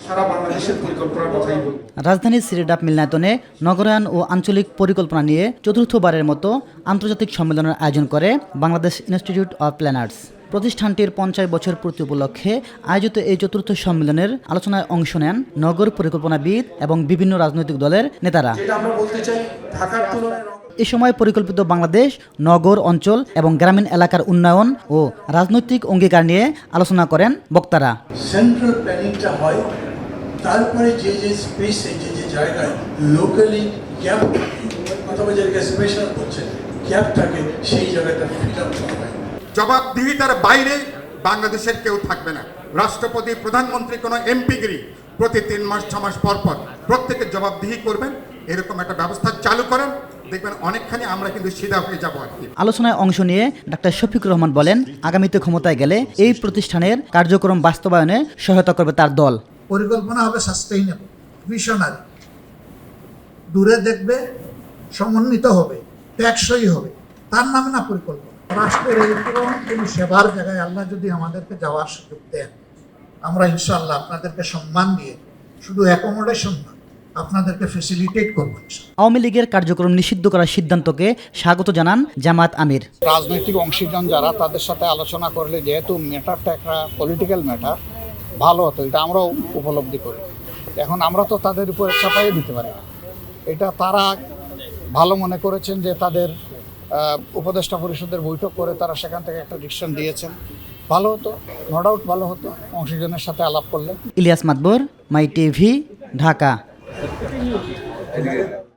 সারা বাংলাদেশের পরিকল্পনার কথাই বলব। রাজধানীর সিরিডাপ মিলনায়তনে নগরায়ন ও আঞ্চলিক পরিকল্পনা নিয়ে চতুর্থবারের মতো আন্তর্জাতিক সম্মেলনের আয়োজন করে বাংলাদেশ ইনস্টিটিউট অব প্ল্যানার্স। প্রতিষ্ঠানটির 50 বছর পূর্তি উপলক্ষে আয়োজিত এই চতুর্থ সম্মেলনের আলোচনায় অংশ নেন নগর পরিকল্পনাবিদ এবং বিভিন্ন রাজনৈতিক দলের নেতারা। এ সময় পরিকল্পিত বাংলাদেশ, নগর অঞ্চল এবং গ্রামীণ এলাকার উন্নয়ন ও রাজনৈতিক অঙ্গীকার নিয়ে আলোচনা করেন বক্তারা। সেন্ট্রাল প্ল্যানিংটা হয়, তারপরে যে যে স্পেসে যে জায়গায় লোকালি গ্যাপ অথবা যেটাকে স্পেশাল বলছে গ্যাপ থাকে সেই জায়গাটা ফিল আপ করা হয়। জবাবদিহিতার বাইরে বাংলাদেশের কেউ থাকবে না। রাষ্ট্রপতি, প্রধানমন্ত্রী, কোনো এমপিগিরি প্রতি 3 মাস 6 মাস পর প্রত্যেকের জবাবদিহি করবেন, এরকম একটা ব্যবস্থা চালু করেন, দেখবেন অনেকখানি আমরা কিন্তু সিধা হয়ে যাবো আর কি। আলোচনায় অংশ নিয়ে ডাক্তার শফিকুর রহমান বলেন, আগামীতে ক্ষমতায় গেলে এই প্রতিষ্ঠানের কার্যক্রম বাস্তবায়নে সহায়তা করবে তার দল। পরিকল্পনা হবে সাস্টেইনেবল, ভিশনারি, দূরে দেখবে, সমন্বিত হবে, টেকসই হবে, তার নামে না পরিকল্পনা। রাষ্ট্রের এরকম কোনো সেবার জায়গায় আল্লাহ যদি আমাদেরকে যাওয়ার সুযোগ দেন, আমরা ইনশাআল্লাহ আপনাদেরকে সম্মান দিয়ে শুধু অ্যাকোমোডেশন না, আপনাদেরকে ফ্যাসিলিটেট করবো। আওয়ামী লীগের কার্যক্রম নিষিদ্ধ করার সিদ্ধান্তকে স্বাগত জানান জামাত আমির। রাজনৈতিক অংশীজন যারা, তাদের সাথে আলোচনা করলে যেহেতু ম্যাটারটা একটা পলিটিক্যাল ম্যাটার, ভালো হতো, এটা আমরাও উপলব্ধি করি। এখন আমরা তো তাদের উপরে চাপাইয়ে দিতে পারি না। এটা তারা ভালো মনে করেছেন যে তাদের উপদেষ্টা পরিষদের বৈঠক করে তারা সেখান থেকে একটা ডিসিশন দিয়েছেন, ভালো হতো, নো ডাউট ভালো হতো অংশীজনের সাথে আলাপ করলে। ইলিয়াস মাতবর, মাই টিভি, ঢাকা।